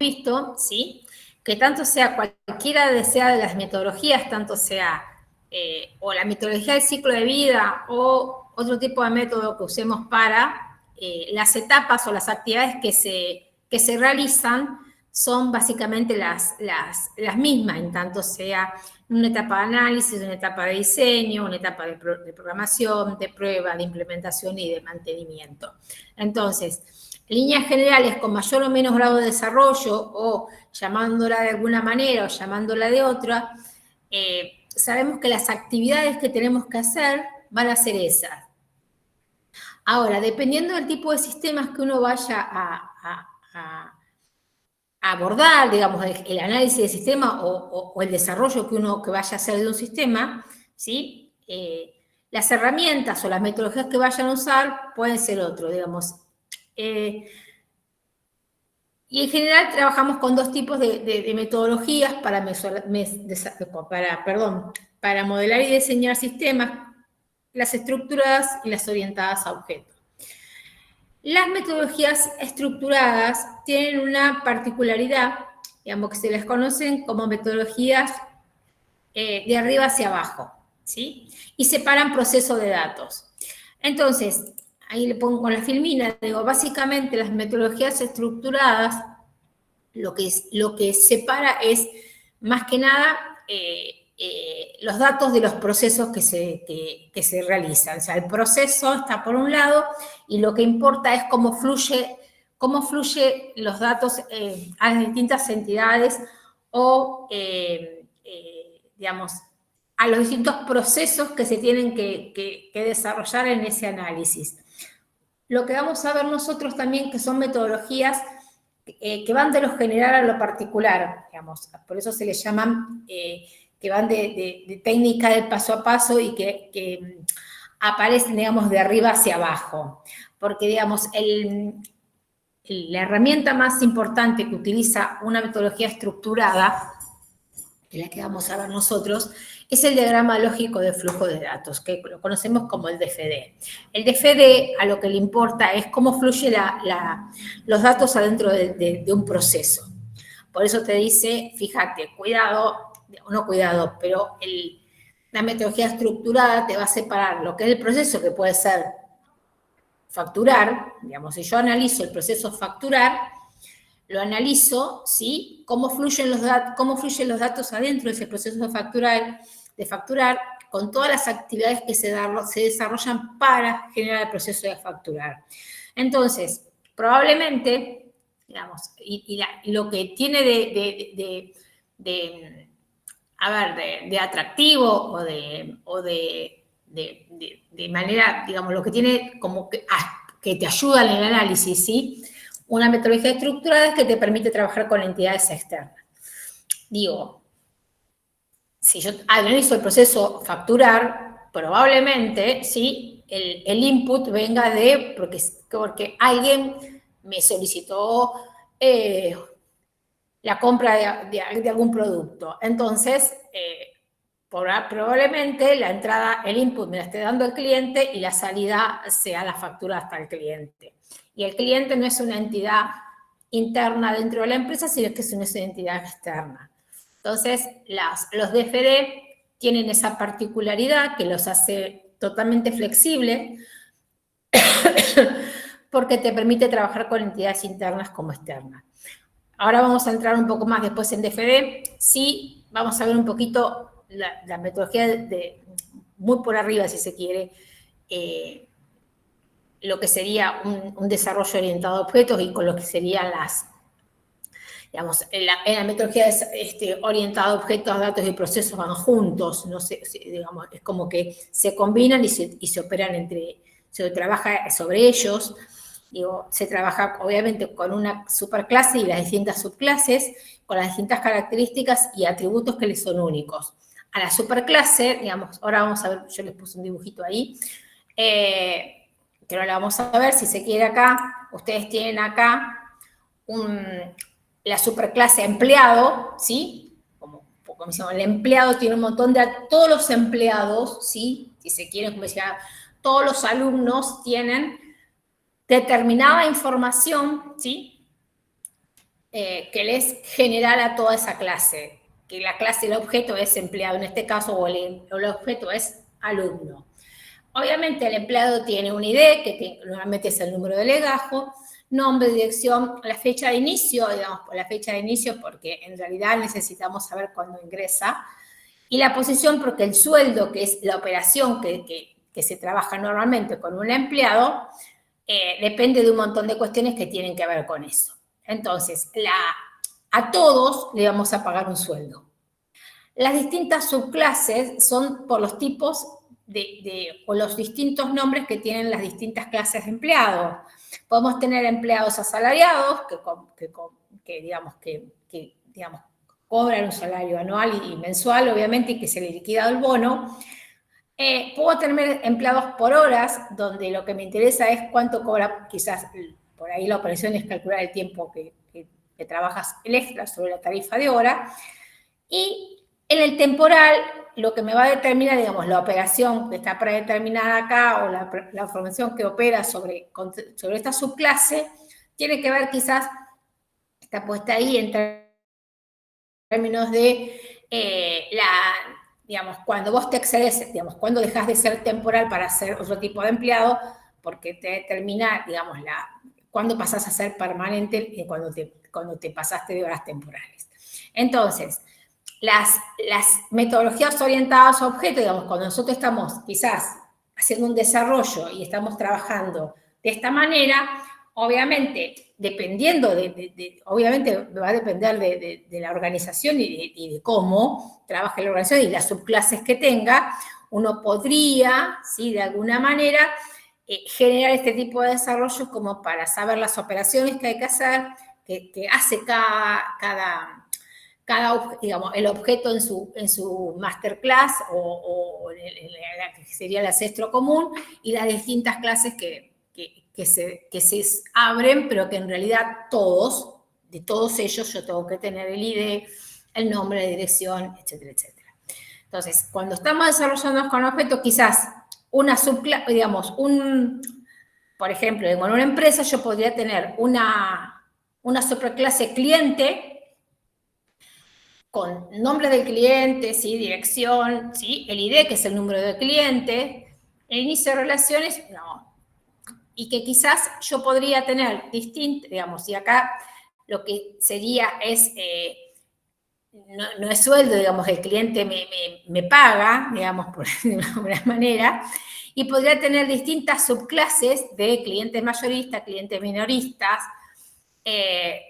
visto, ¿sí? Que tanto sea cualquiera de las metodologías, tanto sea o la metodología del ciclo de vida o otro tipo de método que usemos para las etapas o las actividades que se realizan son básicamente las mismas, en tanto sea una etapa de análisis, una etapa de diseño, una etapa de programación, de prueba, de implementación y de mantenimiento. Entonces, líneas generales con mayor o menos grado de desarrollo o llamándola de alguna manera o llamándola de otra, sabemos que las actividades que tenemos que hacer van a ser esas. Ahora, dependiendo del tipo de sistemas que uno vaya a abordar, digamos, el análisis del sistema o el desarrollo que vaya a hacer de un sistema, ¿sí? Las herramientas o las metodologías que vayan a usar pueden ser otro, digamos. Y en general trabajamos con dos tipos de metodologías para modelar y diseñar sistemas, las estructuradas y las orientadas a objetos. Las metodologías estructuradas tienen una particularidad, digamos, que se les conocen como metodologías de arriba hacia abajo, ¿sí? Y separan procesos de datos. Entonces, ahí le pongo con la filmina, digo, básicamente las metodologías estructuradas lo que separa es, más que nada, los datos de los procesos que se realizan. O sea, el proceso está por un lado y lo que importa es cómo fluye los datos a las distintas entidades o, digamos, a los distintos procesos que se tienen que desarrollar en ese análisis. Lo que vamos a ver nosotros también que son metodologías que van de lo general a lo particular, digamos, por eso se les llaman, que van de técnica del paso a paso y que aparecen, digamos, de arriba hacia abajo, porque, digamos, la herramienta más importante que utiliza una metodología estructurada, que es la que vamos a ver nosotros, es el diagrama lógico de flujo de datos, que lo conocemos como el DFD. El DFD a lo que le importa es cómo fluyen los datos adentro de un proceso. Por eso te dice, fíjate, pero la metodología estructurada te va a separar lo que es el proceso, que puede ser facturar, digamos, si yo analizo el proceso facturar, lo analizo, ¿sí? Cómo fluyen los datos adentro de ese proceso de facturar, con todas las actividades que se desarrollan para generar el proceso de facturar. Entonces, probablemente, digamos, y lo que tiene de atractivo o de manera, digamos, lo que tiene como que te ayuda en el análisis, ¿sí? Una metodología estructurada es que te permite trabajar con entidades externas. Digo, si yo analizo el proceso facturar, probablemente, ¿sí? El input venga porque alguien me solicitó la compra de algún producto. Entonces, probablemente la entrada, el input me la esté dando el cliente y la salida sea la factura hasta el cliente. Y el cliente no es una entidad interna dentro de la empresa, sino que es una entidad externa. Entonces, los DFD tienen esa particularidad que los hace totalmente flexibles porque te permite trabajar con entidades internas como externas. Ahora vamos a entrar un poco más después en DFD. Sí, vamos a ver un poquito la metodología muy por arriba, si se quiere, lo que sería un desarrollo orientado a objetos y con lo que serían digamos, en la metodología orientada a objetos, datos y procesos van juntos, no sé, digamos, es como que se combinan y se operan se trabaja sobre ellos. Digo, se trabaja obviamente con una superclase y las distintas subclases, con las distintas características y atributos que les son únicos. A la superclase, digamos, ahora vamos a ver, yo les puse un dibujito ahí, que no la vamos a ver, si se quiere acá, ustedes tienen acá la superclase empleado, ¿sí? Como decimos, el empleado tiene un montón todos los empleados, ¿sí? Si se quiere, como decía, todos los alumnos tienen determinada información, ¿sí? que le es general a toda esa clase, que la clase, el objeto es empleado en este caso, o el objeto es alumno. Obviamente el empleado tiene un ID, que normalmente es el número de legajo, nombre, dirección, la fecha de inicio, digamos, la fecha de inicio, porque en realidad necesitamos saber cuándo ingresa, y la posición, porque el sueldo, que es la operación que se trabaja normalmente con un empleado, depende de un montón de cuestiones que tienen que ver con eso. Entonces, a todos le vamos a pagar un sueldo. Las distintas subclases son por los tipos o los distintos nombres que tienen las distintas clases de empleados. Podemos tener empleados asalariados que cobran un salario anual y mensual, obviamente, y que se le liquida el bono. Puedo tener empleados por horas, donde lo que me interesa es cuánto cobra, quizás por ahí la operación es calcular el tiempo que trabajas el extra sobre la tarifa de hora. Y en el temporal, lo que me va a determinar, digamos, la operación que está predeterminada acá, o la información que opera sobre esta subclase, tiene que ver quizás, está puesta ahí en términos de digamos, cuando vos te excedes, digamos, cuando dejas de ser temporal para ser otro tipo de empleado, porque te determina, digamos, cuando pasás a ser permanente y cuando te pasaste de horas temporales. Entonces, las metodologías orientadas a objetos, digamos, cuando nosotros estamos quizás haciendo un desarrollo y estamos trabajando de esta manera, obviamente, dependiendo obviamente va a depender de la organización y de cómo trabaje la organización y las subclases que tenga, uno podría, ¿sí?, de alguna manera, generar este tipo de desarrollos como para saber las operaciones que hay que hacer, que hace cada digamos, el objeto en su masterclass o en la que sería el ancestro común, y las distintas clases que se abren, pero que en realidad de todos ellos yo tengo que tener el ID, el nombre, la dirección, etcétera, etcétera. Entonces, cuando estamos desarrollando con objetos, quizás una subclase, digamos, por ejemplo, en una empresa yo podría tener una superclase cliente, con nombre del cliente, ¿sí?, dirección, ¿sí?, el ID, que es el número del cliente, el inicio de relaciones, no. Y que quizás yo podría tener digamos, y acá lo que sería es, no es sueldo, digamos, el cliente me paga, digamos, por de alguna manera, y podría tener distintas subclases de clientes mayoristas, clientes minoristas,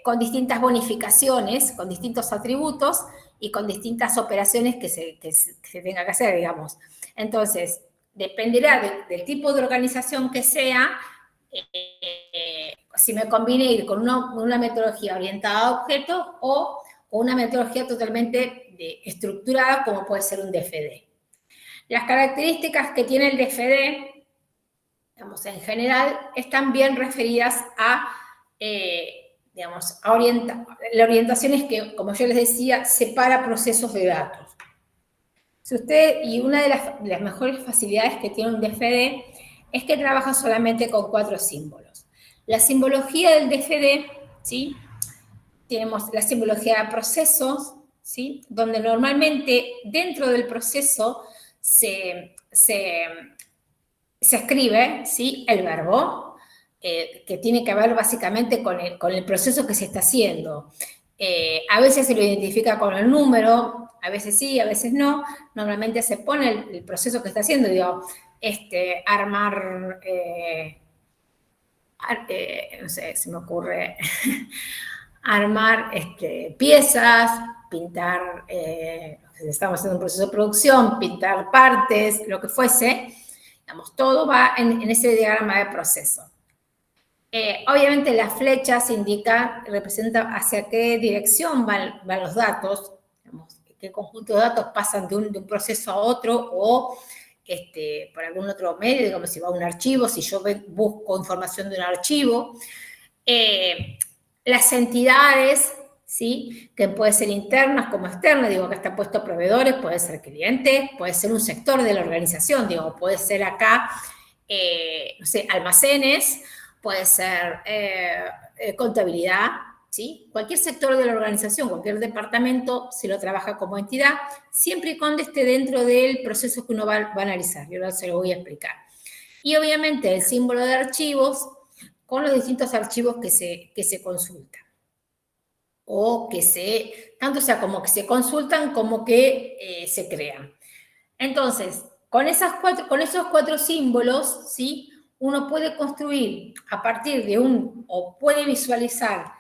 con distintas bonificaciones, con distintos atributos y con distintas operaciones que se tenga que hacer, digamos. Entonces, dependerá del tipo de organización que sea, si me conviene ir con una metodología orientada a objetos o una metodología totalmente estructurada, como puede ser un DFD. Las características que tiene el DFD, digamos, en general, están bien referidas a digamos, la orientación es que, como yo les decía, separa procesos de datos. Y una de las mejores facilidades que tiene un DFD es que trabaja solamente con 4 símbolos. La simbología del DFD, ¿sí?, tenemos la simbología de procesos, ¿sí?, donde normalmente dentro del proceso se escribe, ¿sí?, el verbo, que tiene que ver básicamente con el proceso que se está haciendo. A veces se lo identifica con el número, a veces sí, a veces no. Normalmente se pone el proceso que está haciendo, digo, armar, no sé, se me ocurre, armar piezas, pintar, estamos haciendo un proceso de producción, pintar partes, lo que fuese, digamos, todo va en ese diagrama de proceso. Obviamente las flechas representan hacia qué dirección van los datos, digamos, qué conjunto de datos pasan de un proceso a otro, o por algún otro medio, digamos, si va a un archivo, si yo busco información de un archivo. Las entidades, ¿sí?, que pueden ser internas como externas, digo, acá está puesto proveedores, puede ser clientes, puede ser un sector de la organización, digo, puede ser acá, no sé, almacenes, puede ser contabilidad, ¿sí? Cualquier sector de la organización, cualquier departamento, se lo trabaja como entidad, siempre y cuando esté dentro del proceso que uno va a analizar. Yo ahora se lo voy a explicar. Y obviamente el símbolo de archivos con los distintos archivos que se consultan. O que tanto sea como que se consultan como que se crean. Entonces, con esos cuatro símbolos, ¿sí? Uno puede construir a partir de o puede visualizar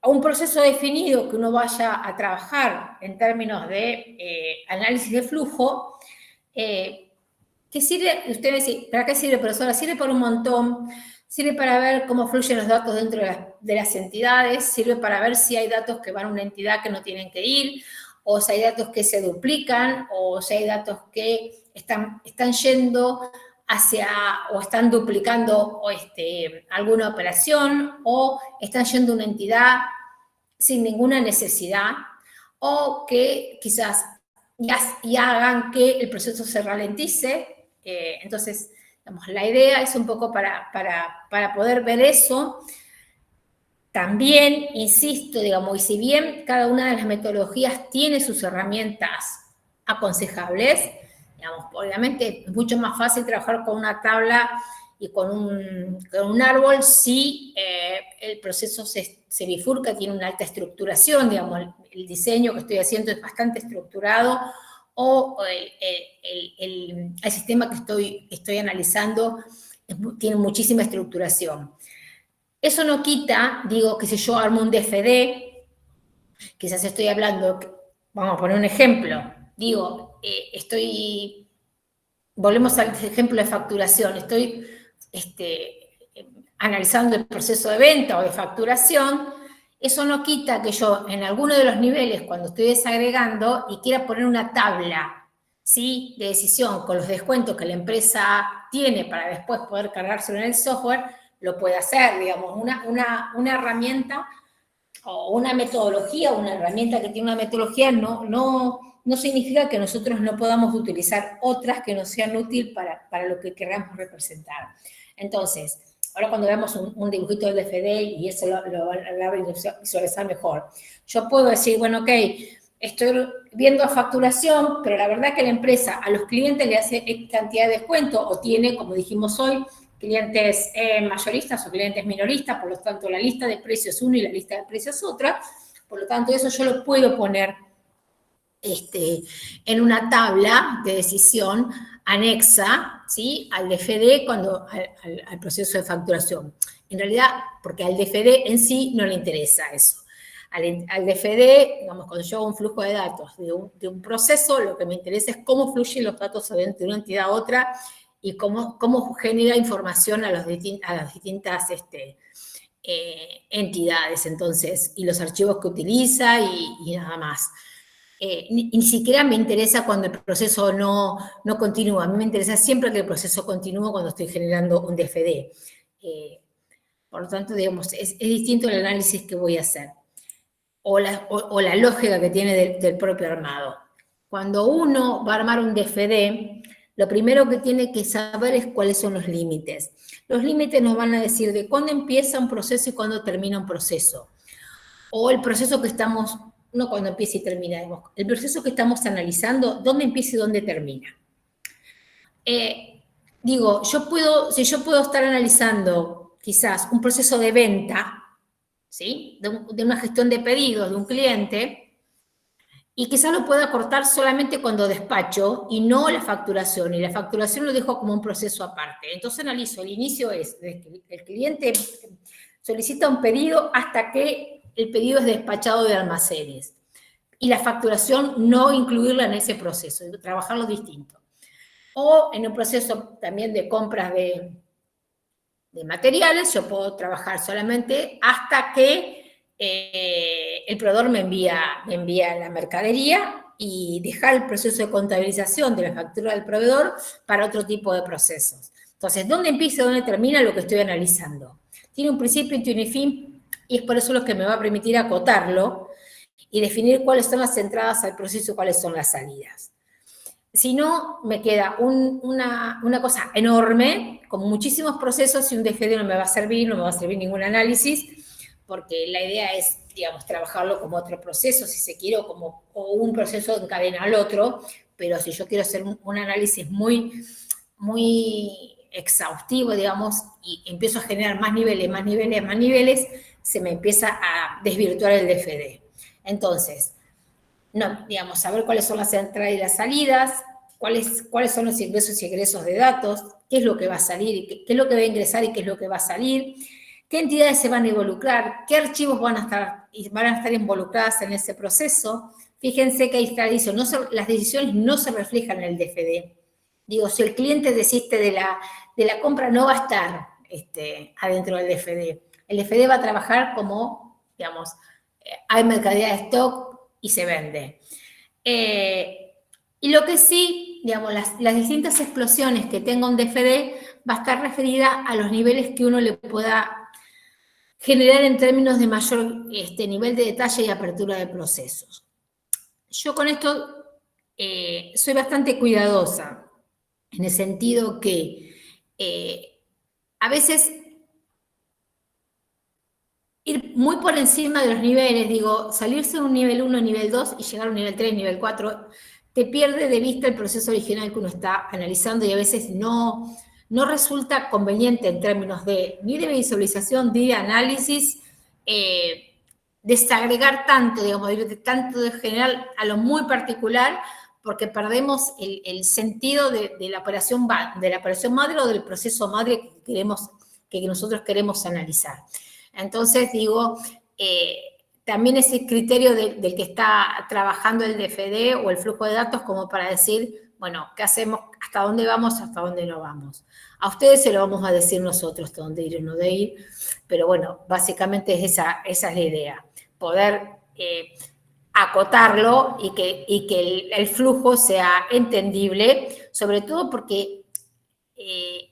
un proceso definido que uno vaya a trabajar en términos de análisis de flujo, que sirve, usted me dice, ¿para qué sirve, profesora? Sirve para un montón, sirve para ver cómo fluyen los datos dentro de las entidades, sirve para ver si hay datos que van a una entidad que no tienen que ir, o si hay datos que se duplican, o si hay datos que están yendo o están duplicando alguna operación, o están yendo a una entidad sin ninguna necesidad, o que quizás ya hagan que el proceso se ralentice. Entonces, digamos, la idea es un poco para poder ver eso. También, insisto, digamos, y si bien cada una de las metodologías tiene sus herramientas aconsejables, digamos, obviamente es mucho más fácil trabajar con una tabla y con un árbol si el proceso se bifurca, tiene una alta estructuración, digamos, el diseño que estoy haciendo es bastante estructurado, o el sistema que estoy analizando tiene muchísima estructuración. Eso no quita, digo, que si yo armo un DFD, quizás estoy hablando, vamos a poner un ejemplo, digo, volvemos al ejemplo de facturación, estoy analizando el proceso de venta o de facturación, eso no quita que yo en alguno de los niveles, cuando estoy desagregando y quiera poner una tabla, ¿sí?, de decisión con los descuentos que la empresa tiene para después poder cargárselo en el software, lo puede hacer, digamos, una herramienta o una metodología, una herramienta que tiene una metodología no significa que nosotros no podamos utilizar otras que nos sean útiles para lo que queramos representar. Entonces, ahora cuando veamos un dibujito del DFD y eso lo va a visualizar mejor, yo puedo decir, bueno, ok, estoy viendo a facturación, pero la verdad que la empresa a los clientes le hace cantidad de descuento o tiene, como dijimos hoy, clientes mayoristas o clientes minoristas, por lo tanto la lista de precios es una y la lista de precios es otra, por lo tanto eso yo lo puedo poner en una tabla de decisión anexa, ¿sí?, al DFD al proceso de facturación. En realidad, porque al DFD en sí no le interesa eso. Al DFD, digamos, cuando yo hago un flujo de datos de un proceso, lo que me interesa es cómo fluyen los datos de una entidad a otra y cómo genera información a las distintas entidades, entonces, y los archivos que utiliza y nada más. Ni siquiera me interesa cuando el proceso no continúa, a mí me interesa siempre que el proceso continúe cuando estoy generando un DFD. Por lo tanto, digamos, es distinto el análisis que voy a hacer, o la lógica que tiene del propio armado. Cuando uno va a armar un DFD, lo primero que tiene que saber es cuáles son los límites. Los límites nos van a decir de cuándo empieza un proceso y cuándo termina un proceso. O el proceso que estamos, no cuando empieza y termina, el proceso que estamos analizando, dónde empieza y dónde termina. Si yo puedo estar analizando quizás un proceso de venta, ¿sí?, de una gestión de pedidos de un cliente, y quizás lo pueda cortar solamente cuando despacho y no la facturación, y la facturación lo dejo como un proceso aparte. Entonces analizo, el inicio es desde que el cliente solicita un pedido hasta que el pedido es despachado de almacenes. Y la facturación no incluirla en ese proceso, trabajarlo distinto. O en un proceso también de compras de materiales, yo puedo trabajar solamente hasta que el proveedor me envía la mercadería y dejar el proceso de contabilización de la factura del proveedor para otro tipo de procesos. Entonces, ¿dónde empieza y dónde termina lo que estoy analizando? Tiene un principio y tiene fin, y es por eso lo que me va a permitir acotarlo y definir cuáles son las entradas al proceso y cuáles son las salidas. Si no, me queda una cosa enorme, con muchísimos procesos, y un DFD no me va a servir, no me va a servir ningún análisis, porque la idea es, digamos, trabajarlo como otro proceso, si se quiere, o un proceso encadena al otro, pero si yo quiero hacer un análisis muy, muy exhaustivo, digamos, y empiezo a generar más niveles, más niveles, más niveles, se me empieza a desvirtuar el DFD. Entonces, no, digamos, saber cuáles son las entradas y las salidas, cuáles son los ingresos y egresos de datos, qué es lo que va a salir, qué es lo que va a ingresar y qué es lo que va a salir, qué entidades se van a involucrar, qué archivos van a estar involucradas en ese proceso. Fíjense que ahí está, dice, las decisiones no se reflejan en el DFD. Digo, si el cliente desiste de la compra, no va a estar adentro del DFD. El DFD va a trabajar como, digamos, hay mercadería de stock y se vende. Y lo que sí, digamos, las distintas explosiones que tenga un DFD va a estar referida a los niveles que uno le pueda generar en términos de mayor nivel de detalle y apertura de procesos. Yo con esto soy bastante cuidadosa, en el sentido que a veces ir muy por encima de los niveles, digo, salirse de un nivel 1, nivel 2 y llegar a un nivel 3, nivel 4, te pierde de vista el proceso original que uno está analizando y a veces no resulta conveniente en términos ni de visualización, ni de análisis, desagregar tanto, digamos, tanto de general a lo muy particular, porque perdemos el sentido de la operación madre o del proceso madre que nosotros queremos analizar. Entonces, digo, también ese criterio del que está trabajando el DFD o el flujo de datos como para decir, bueno, ¿qué hacemos? ¿Hasta dónde vamos? ¿Hasta dónde no vamos? A ustedes se lo vamos a decir nosotros, hasta dónde ir o no de ir, pero bueno, básicamente esa es la idea, poder acotarlo y que el flujo sea entendible, sobre todo porque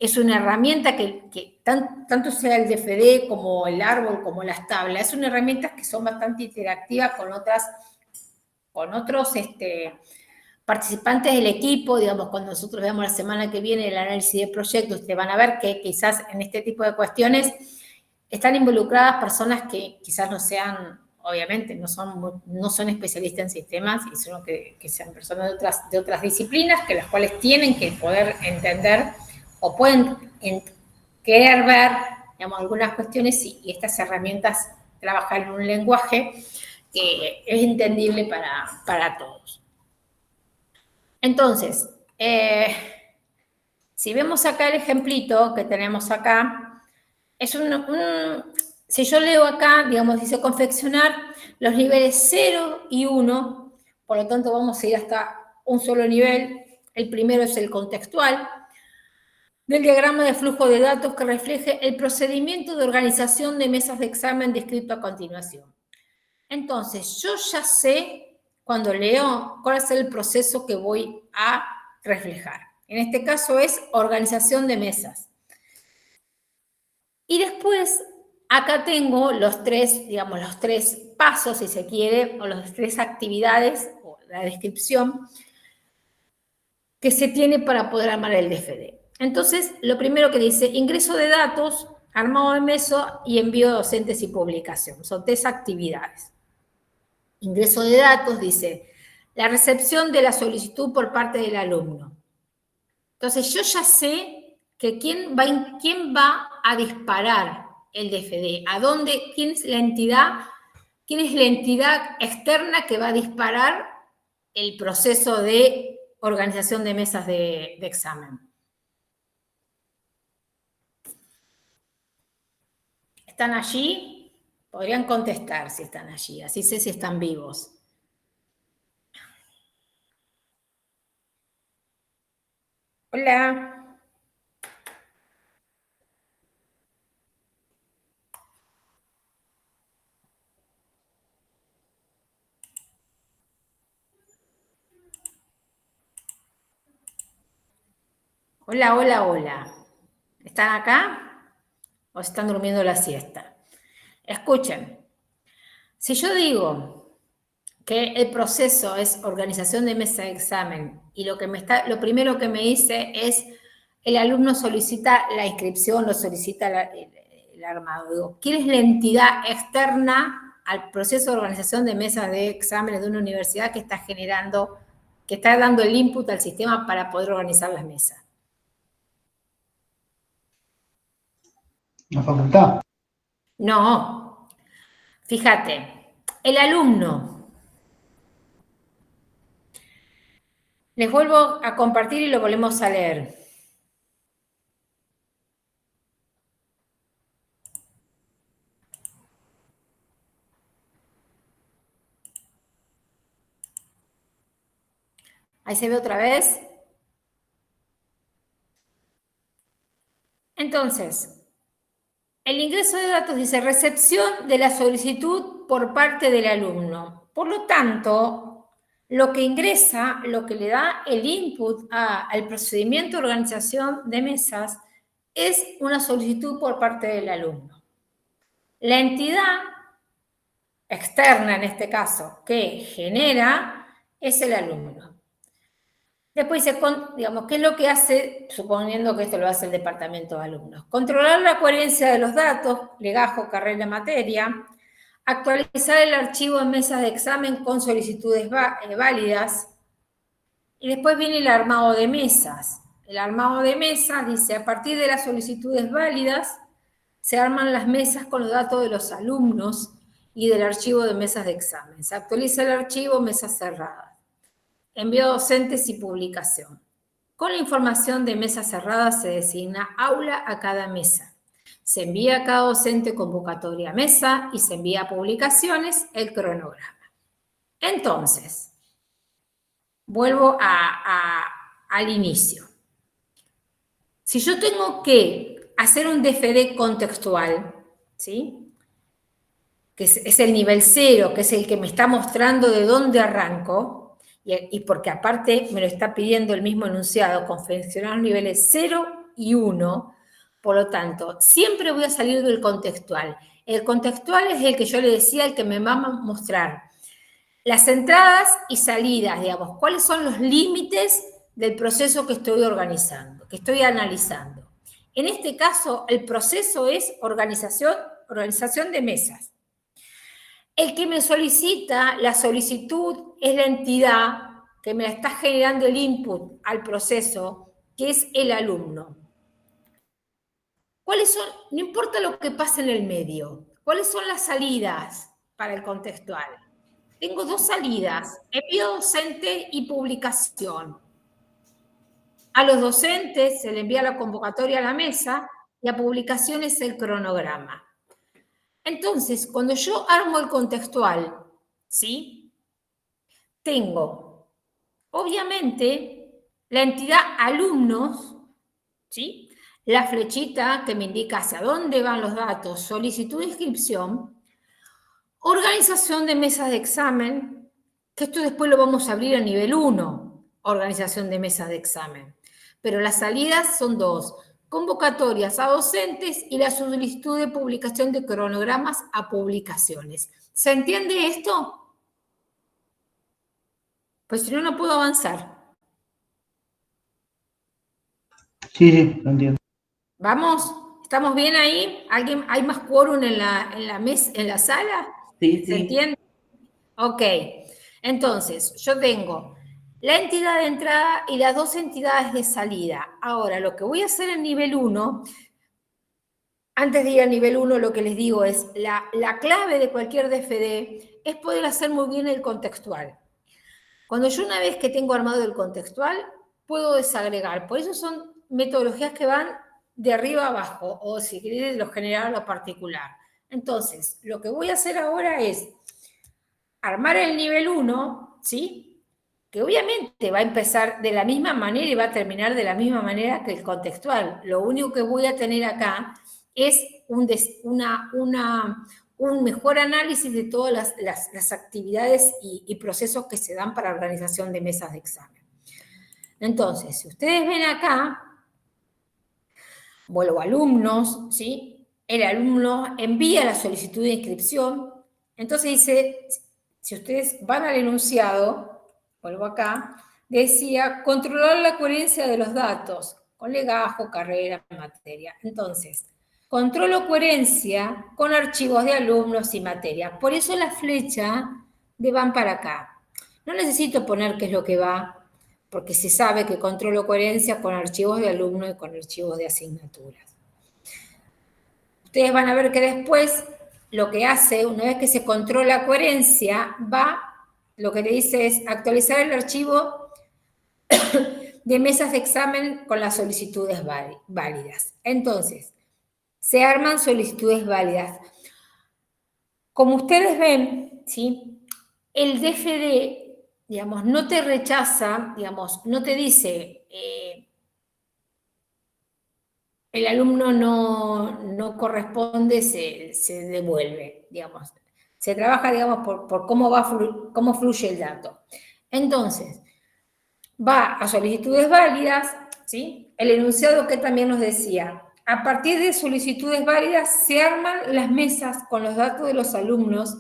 es una herramienta que tanto sea el DFD como el árbol, como las tablas, son herramientas que son bastante interactivas con otros participantes del equipo. Digamos, cuando nosotros veamos la semana que viene el análisis de proyectos, ustedes van a ver que quizás en este tipo de cuestiones están involucradas personas que quizás no sean, obviamente, no son especialistas en sistemas, sino que sean personas de otras disciplinas, que las cuales tienen que poder entender o pueden querer ver, digamos, algunas cuestiones y estas herramientas trabajan en un lenguaje que es entendible para todos. Entonces, si vemos acá el ejemplito que tenemos acá, si yo leo acá, digamos, dice confeccionar los niveles 0 y 1, por lo tanto vamos a ir hasta un solo nivel. El primero es el contextual, del diagrama de flujo de datos que refleje el procedimiento de organización de mesas de examen descrito a continuación. Entonces, yo ya sé, cuando leo, cuál es el proceso que voy a reflejar. En este caso es organización de mesas. Y después, acá tengo los tres pasos, si se quiere, o las 3 actividades, o la descripción que se tiene para poder armar el DFD. Entonces, lo primero que dice, ingreso de datos, armado de meso y envío de docentes y publicación. Son 3 actividades. Ingreso de datos, dice, la recepción de la solicitud por parte del alumno. Entonces, yo ya sé que quién va a disparar el DFD, quién es la entidad externa que va a disparar el proceso de organización de mesas de examen. ¿Están allí? Podrían contestar si están allí, así sé si están vivos. Hola. Hola, hola, hola. ¿Están acá o están durmiendo la siesta? Escuchen, si yo digo que el proceso es organización de mesa de examen y lo primero que me dice es el alumno solicita la inscripción, lo solicita el armado. Digo, ¿quién es la entidad externa al proceso de organización de mesas de exámenes de una universidad que está generando, que está dando el input al sistema para poder organizar las mesas? La facultad. No, fíjate, el alumno. Les vuelvo a compartir y lo volvemos a leer. Ahí se ve otra vez. Entonces, el ingreso de datos dice recepción de la solicitud por parte del alumno. Por lo tanto, lo que ingresa, lo que le da el input al procedimiento de organización de mesas es una solicitud por parte del alumno. La entidad externa, en este caso, que genera es el alumno. Después dice, digamos, ¿qué es lo que hace, suponiendo que esto lo hace el departamento de alumnos? Controlar la coherencia de los datos, legajo, carrera, materia, actualizar el archivo en mesas de examen con solicitudes válidas, y después viene el armado de mesas. El armado de mesas dice, a partir de las solicitudes válidas, se arman las mesas con los datos de los alumnos y del archivo de mesas de examen. Se actualiza el archivo, mesas cerradas. Envío a docentes y publicación. Con la información de mesas cerradas se designa aula a cada mesa. Se envía a cada docente convocatoria a mesa y se envía a publicaciones el cronograma. Entonces, vuelvo al inicio. Si yo tengo que hacer un DFD contextual, ¿sí? Que es el nivel 0, que es el que me está mostrando de dónde arranco, y porque aparte me lo está pidiendo el mismo enunciado, confeccionar los niveles 0 y 1, por lo tanto, siempre voy a salir del contextual. El contextual es el que yo le decía, el que me va a mostrar las entradas y salidas, digamos, cuáles son los límites del proceso que estoy organizando, que estoy analizando. En este caso, el proceso es organización de mesas. El que me solicita la solicitud es la entidad que me está generando el input al proceso, que es el alumno. ¿Cuáles son? No importa lo que pase en el medio. ¿Cuáles son las salidas para el contextual? Tengo dos salidas, envío docente y publicación. A los docentes se le envía la convocatoria a la mesa y a publicaciones el cronograma. Entonces, cuando yo armo el contextual, ¿sí? Tengo, obviamente, la entidad alumnos, ¿sí? La flechita que me indica hacia dónde van los datos, solicitud de inscripción, organización de mesas de examen, que esto después lo vamos a abrir a nivel 1, organización de mesas de examen. Pero las salidas son dos, convocatorias a docentes y la solicitud de publicación de cronogramas a publicaciones. ¿Se entiende esto? Pues si no, no puedo avanzar. Sí, lo entiendo. ¿Vamos? ¿Estamos bien ahí? ¿Hay más quórum en la sala? Sí, ¿Se entiende? Ok. Entonces, yo tengo la entidad de entrada y las dos entidades de salida. Ahora, lo que voy a hacer en nivel 1, antes de ir a nivel 1, lo que les digo es, la clave de cualquier DFD es poder hacer muy bien el contextual. Cuando yo una vez que tengo armado el contextual, puedo desagregar. Por eso son metodologías que van de arriba a abajo, o si querés, de lo general a lo particular. Entonces, lo que voy a hacer ahora es armar el nivel 1, ¿sí? Que obviamente va a empezar de la misma manera y va a terminar de la misma manera que el contextual. Lo único que voy a tener acá es un mejor análisis de todas las actividades y procesos que se dan para la organización de mesas de examen. Entonces, si ustedes ven acá, vuelvo a alumnos, ¿sí? El alumno envía la solicitud de inscripción, entonces dice, si ustedes van al enunciado, vuelvo acá, decía controlar la coherencia de los datos con legajo, carrera, materia. Entonces, controlo coherencia con archivos de alumnos y materia. Por eso la flecha de van para acá. No necesito poner qué es lo que va, porque se sabe que controlo coherencia con archivos de alumnos y con archivos de asignaturas. Ustedes van a ver que después lo que hace, una vez que se controla coherencia, lo que le dice es actualizar el archivo de mesas de examen con las solicitudes válidas. Entonces, se arman solicitudes válidas. Como ustedes ven, ¿sí? El DFD, digamos, no te rechaza, digamos, no te dice el alumno no corresponde, se devuelve, digamos. Se trabaja, digamos, por cómo fluye el dato. Entonces, va a solicitudes válidas, ¿sí? El enunciado que también nos decía, a partir de solicitudes válidas se arman las mesas con los datos de los alumnos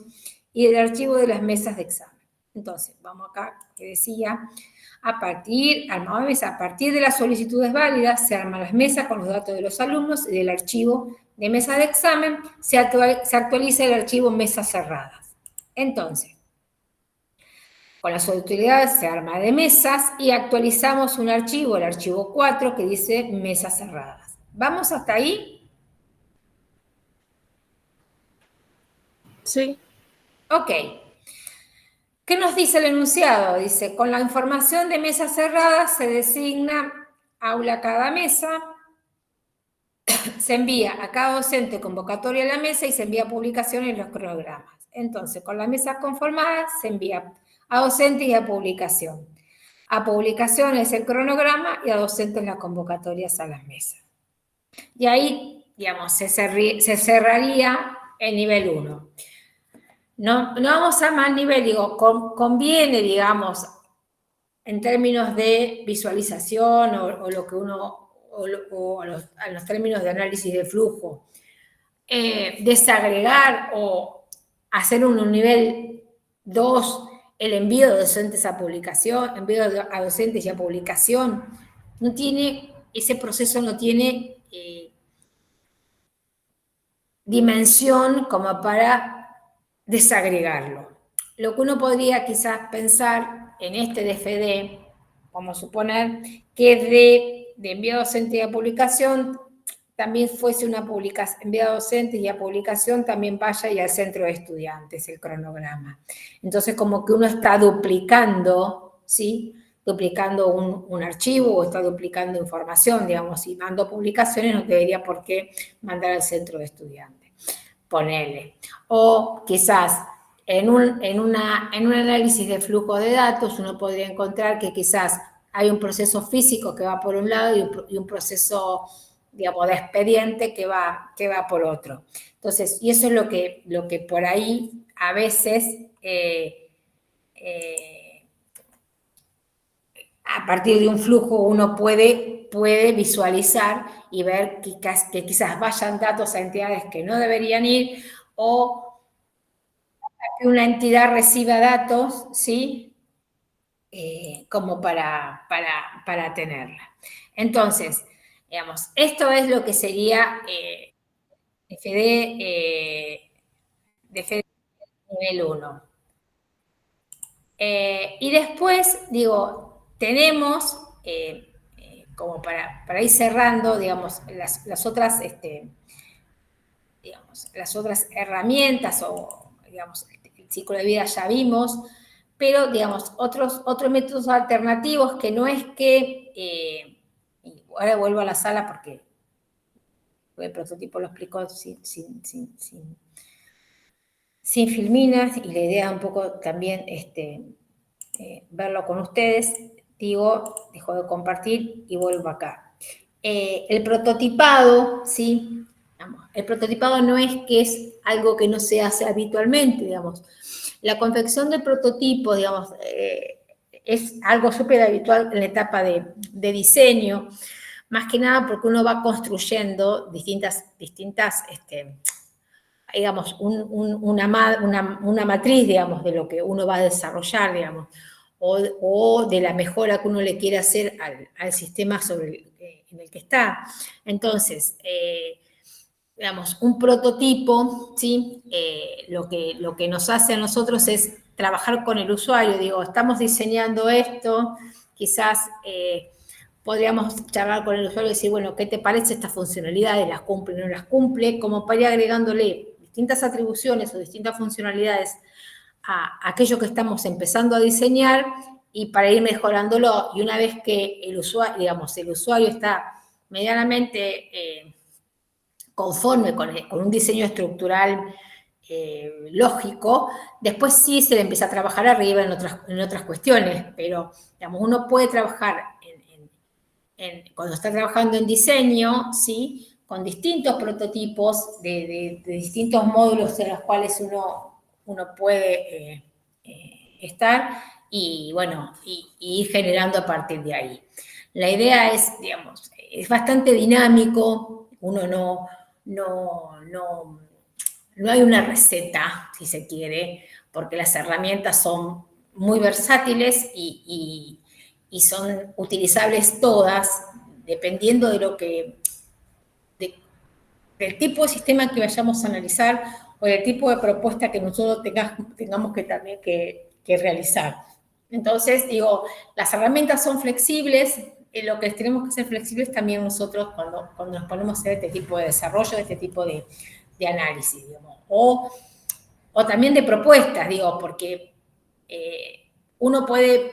y el archivo de las mesas de examen. Entonces, vamos acá, que decía, a partir de las solicitudes válidas se arman las mesas con los datos de los alumnos y del archivo de mesas de examen se actualiza el archivo mesas cerradas. Entonces, con las autoridades se arma de mesas y actualizamos un archivo, el archivo 4, que dice mesas cerradas. ¿Vamos hasta ahí? Sí. Ok. ¿Qué nos dice el enunciado? Dice, con la información de mesas cerradas se designa aula a cada mesa, se envía a cada docente convocatoria a la mesa y se envía publicación en los cronogramas. Entonces, con las mesas conformadas se envía a docentes y a publicación. A publicaciones el cronograma y a docentes las convocatorias a las mesas. Y ahí, digamos, se cerraría el nivel 1. No vamos a más nivel, digo, conviene, digamos, en términos de visualización o lo que uno, o a los términos de análisis de flujo, desagregar o hacer un nivel 2, el envío de docentes a publicación, envío a docentes y a publicación, no tiene, ese proceso no tiene dimensión como para desagregarlo. Lo que uno podría quizás pensar en este DFD, vamos a suponer que de envío docente y a publicación también fuese una publicación, enviado a docentes y a publicación también vaya y al centro de estudiantes, el cronograma. Entonces, como que uno está duplicando, ¿sí? Duplicando un archivo o está duplicando información, digamos, si mando publicaciones no debería por qué mandar al centro de estudiantes. Ponele. O quizás en un análisis de flujo de datos uno podría encontrar que quizás hay un proceso físico que va por un lado y un proceso, digamos, de expediente que va por otro. Entonces, y eso es lo que por ahí a veces a partir de un flujo uno puede visualizar y ver que quizás vayan datos a entidades que no deberían ir o que una entidad reciba datos, ¿sí? Como para tenerla. Entonces, digamos, esto es lo que sería DFD nivel 1. Y después, digo, tenemos, como para ir cerrando, digamos, las otras, digamos, las otras herramientas o, digamos, el ciclo de vida ya vimos, pero, digamos, otros métodos alternativos que no es que, y ahora vuelvo a la sala porque el prototipo lo explicó sin filminas y la idea un poco también verlo con ustedes, digo, dejo de compartir y vuelvo acá. El prototipado, ¿sí? El prototipado no es que es algo que no se hace habitualmente, digamos. La confección del prototipo, digamos, es algo súper habitual en la etapa de diseño, más que nada porque uno va construyendo distintas digamos, una matriz, digamos, de lo que uno va a desarrollar, digamos, o de la mejora que uno le quiere hacer al sistema en el que está. Entonces, digamos, un prototipo, ¿sí? Lo que nos hace a nosotros es trabajar con el usuario. Digo, estamos diseñando esto, quizás podríamos charlar con el usuario y decir, bueno, ¿qué te parece estas funcionalidades? ¿Las cumple o no las cumple? Como para ir agregándole distintas atribuciones o distintas funcionalidades a aquello que estamos empezando a diseñar y para ir mejorándolo. Y una vez que el usuario, digamos, el usuario está medianamente conforme con un diseño estructural lógico, después sí se le empieza a trabajar arriba en otras cuestiones, pero digamos, uno puede trabajar cuando está trabajando en diseño, ¿sí? Con distintos prototipos de distintos módulos en los cuales uno puede estar y, bueno, y ir generando a partir de ahí. La idea es, digamos, es bastante dinámico, uno no hay una receta, si se quiere, porque las herramientas son muy versátiles y son utilizables todas, dependiendo de del tipo de sistema que vayamos a analizar o del tipo de propuesta que nosotros tengamos que también que realizar. Entonces, digo, las herramientas son flexibles, lo que tenemos que ser flexibles también nosotros cuando nos ponemos a hacer este tipo de desarrollo, este tipo de análisis, digamos. O también de propuestas, digo, porque uno puede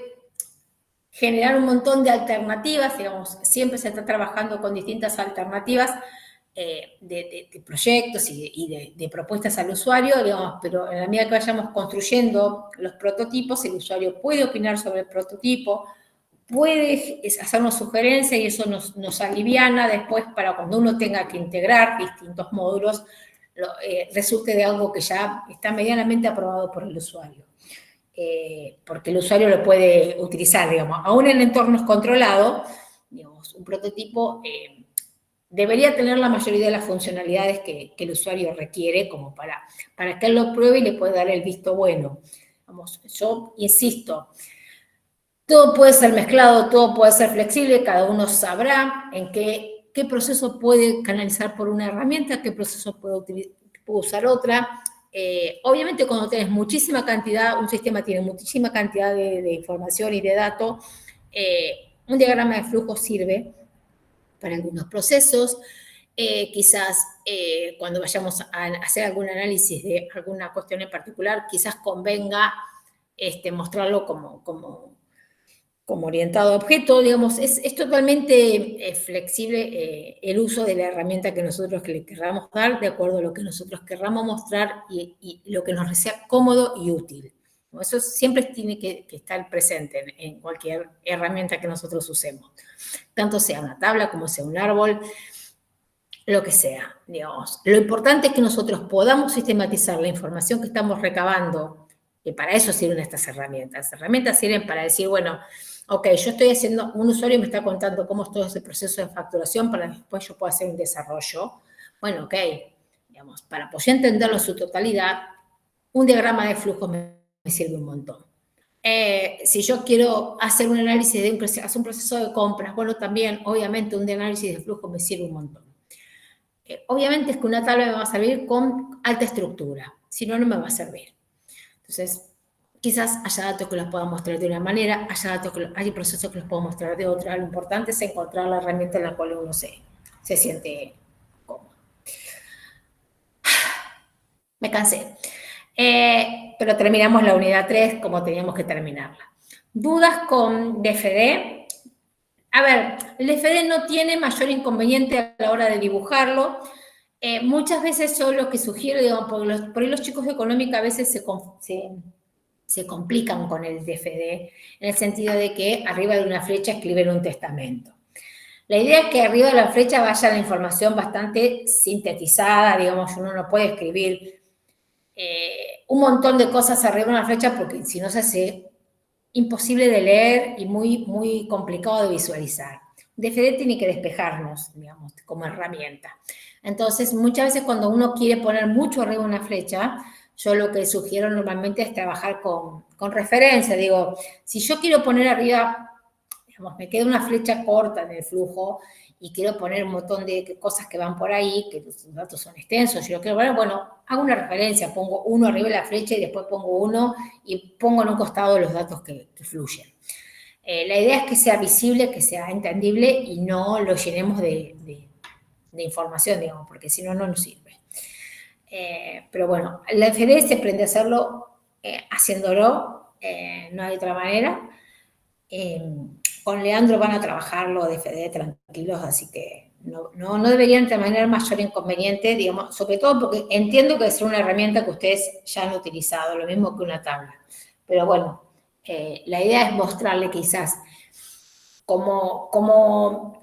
generar un montón de alternativas, digamos, siempre se está trabajando con distintas alternativas de proyectos y de propuestas al usuario, digamos, pero en la medida que vayamos construyendo los prototipos, el usuario puede opinar sobre el prototipo, puede hacernos sugerencias y eso nos aliviana después para cuando uno tenga que integrar distintos módulos, resulte de algo que ya está medianamente aprobado por el usuario. Porque el usuario lo puede utilizar, digamos, aún en entornos controlados, digamos, un prototipo debería tener la mayoría de las funcionalidades que el usuario requiere como para que él lo pruebe y le pueda dar el visto bueno. Vamos, yo insisto, todo puede ser mezclado, todo puede ser flexible, cada uno sabrá en qué proceso puede canalizar por una herramienta, qué proceso puede usar otra. Obviamente cuando tienes muchísima cantidad, un sistema tiene muchísima cantidad de información y de datos, un diagrama de flujo sirve para algunos procesos. Quizás cuando vayamos a hacer algún análisis de alguna cuestión en particular, quizás convenga mostrarlo como orientado a objeto, digamos, es totalmente flexible el uso de la herramienta que nosotros le querramos dar, de acuerdo a lo que nosotros querramos mostrar y lo que nos sea cómodo y útil. Eso siempre tiene que estar presente en cualquier herramienta que nosotros usemos, tanto sea una tabla como sea un árbol, lo que sea, digamos. Lo importante es que nosotros podamos sistematizar la información que estamos recabando, y para eso sirven estas herramientas. Las herramientas sirven para decir, bueno, ok, yo estoy haciendo, un usuario me está contando cómo es todo ese proceso de facturación para que después yo pueda hacer un desarrollo. Bueno, ok, digamos, para poder entenderlo en su totalidad, un diagrama de flujo me sirve un montón. Si yo quiero hacer un análisis de un proceso de compras, bueno, también, obviamente, un análisis de flujo me sirve un montón. Obviamente es que una tabla me va a servir con alta estructura, si no, no me va a servir. Entonces, quizás haya datos que los pueda mostrar de una manera, hay procesos que los puedo mostrar de otra. Lo importante es encontrar la herramienta en la cual uno se siente cómodo. Me cansé. Pero terminamos la unidad 3 como teníamos que terminarla. ¿Dudas con DFD? A ver, el DFD no tiene mayor inconveniente a la hora de dibujarlo. Muchas veces yo lo que sugiero, digamos, por ahí los chicos de económica a veces se complican con el DFD, en el sentido de que arriba de una flecha escriben un testamento. La idea es que arriba de la flecha vaya la información bastante sintetizada, digamos, uno no puede escribir un montón de cosas arriba de una flecha porque si no se hace imposible de leer y muy, muy complicado de visualizar. DFD tiene que despejarnos, digamos, como herramienta. Entonces, muchas veces cuando uno quiere poner mucho arriba una flecha, yo lo que sugiero normalmente es trabajar con referencia. Digo, si yo quiero poner arriba, digamos, me queda una flecha corta en el flujo y quiero poner un montón de cosas que van por ahí, que los datos son extensos, yo lo quiero poner, bueno, hago una referencia, pongo uno arriba de la flecha y después pongo uno y pongo en un costado los datos que fluyen. La idea es que sea visible, que sea entendible y no lo llenemos de información, digamos, porque si no, no nos sirve. Pero bueno, la FD se aprende a hacerlo haciéndolo, no hay otra manera. Con Leandro van a trabajarlo de FD tranquilos, así que no deberían tener mayor inconveniente, digamos, sobre todo porque entiendo que es una herramienta que ustedes ya han utilizado, lo mismo que una tabla. Pero bueno, la idea es mostrarle quizás cómo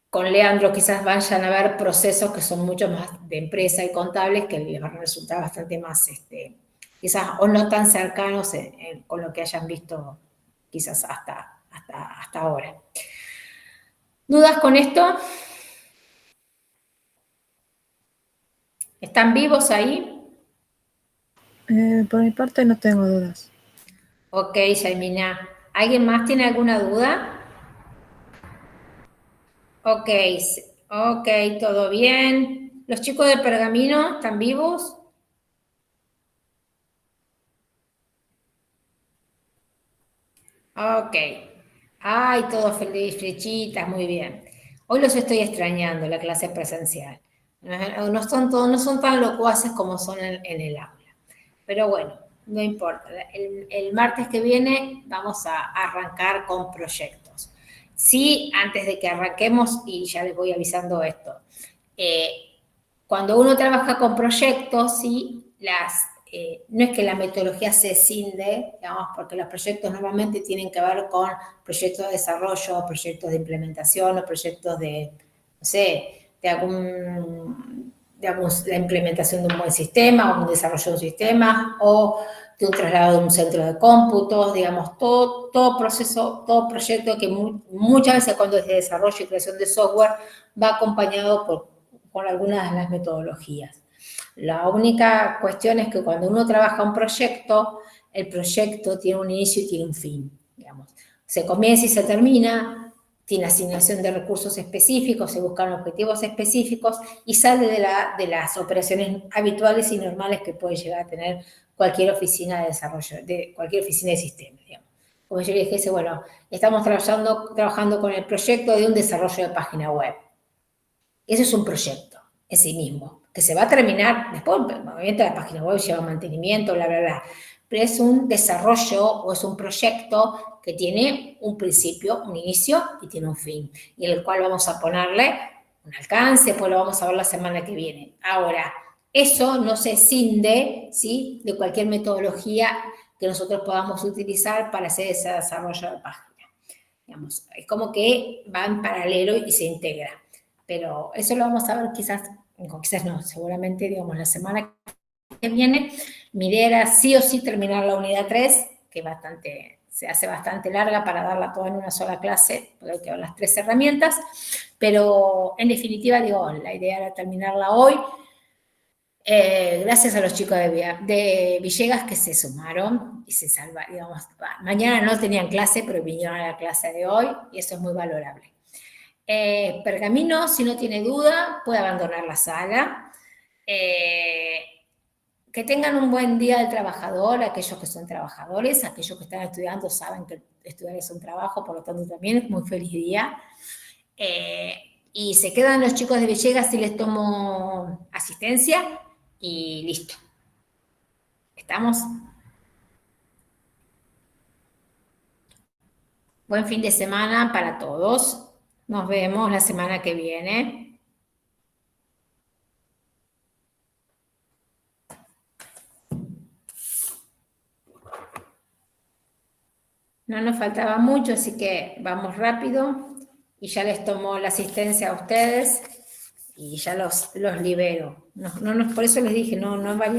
con Leandro quizás vayan a ver procesos que son mucho más de empresa y contables que les van a resultar bastante más, quizás, o no tan cercanos con lo que hayan visto quizás hasta ahora. ¿Dudas con esto? ¿Están vivos ahí? Por mi parte no tengo dudas. Ok, Yaimina. ¿Alguien más tiene alguna duda? Ok, todo bien. ¿Los chicos de Pergamino están vivos? Ok. Ay, todos feliz, flechitas, muy bien. Hoy los estoy extrañando, la clase presencial. No son tan locuaces como son en el aula. Pero bueno, no importa. El martes que viene vamos a arrancar con proyectos. Sí, antes de que arranquemos, y ya les voy avisando esto, cuando uno trabaja con proyectos, sí, no es que la metodología se escinde, digamos, porque los proyectos normalmente tienen que ver con proyectos de desarrollo, proyectos de implementación o proyectos de, no sé, la implementación de un buen sistema o un desarrollo de un sistema o de un traslado de un centro de cómputos, digamos, todo proceso, todo proyecto que muchas veces cuando es de desarrollo y creación de software va acompañado por algunas de las metodologías. La única cuestión es que cuando uno trabaja un proyecto, el proyecto tiene un inicio y tiene un fin, digamos. Se comienza y se termina, tiene asignación de recursos específicos, se buscan objetivos específicos y sale de las operaciones habituales y normales que puede llegar a tener cualquier oficina de desarrollo, cualquier oficina de sistemas, digamos. Como yo les dije, bueno, estamos trabajando con el proyecto de un desarrollo de página web. Eso es un proyecto en sí mismo, que se va a terminar, después obviamente la página web lleva mantenimiento, bla, bla, bla, pero es un desarrollo o es un proyecto que tiene un principio, un inicio y tiene un fin, y en el cual vamos a ponerle un alcance, pues lo vamos a ver la semana que viene. Ahora, eso no se escinde, ¿sí?, de cualquier metodología que nosotros podamos utilizar para hacer ese desarrollo de página. Digamos, es como que va en paralelo y se integra. Pero eso lo vamos a ver quizás no, seguramente, digamos, la semana que viene. Mi idea era sí o sí terminar la unidad 3, que se hace bastante larga para darla toda en una sola clase, porque hay que ver las 3 herramientas, pero en definitiva, digo, la idea era terminarla hoy. Gracias a los chicos de Villegas que se sumaron y se salvaron, digamos, mañana no tenían clase, pero vinieron a la clase de hoy y eso es muy valorable. Pergamino, si no tiene duda, puede abandonar la sala. Que tengan un buen día del trabajador, aquellos que son trabajadores, aquellos que están estudiando saben que estudiar es un trabajo, por lo tanto también es muy feliz día. Y se quedan los chicos de Villegas si les tomo asistencia y listo. ¿Estamos? Buen fin de semana para todos. Nos vemos la semana que viene. No nos faltaba mucho, así que vamos rápido y ya les tomo la asistencia a ustedes y ya los libero. Por eso les dije, no vayan.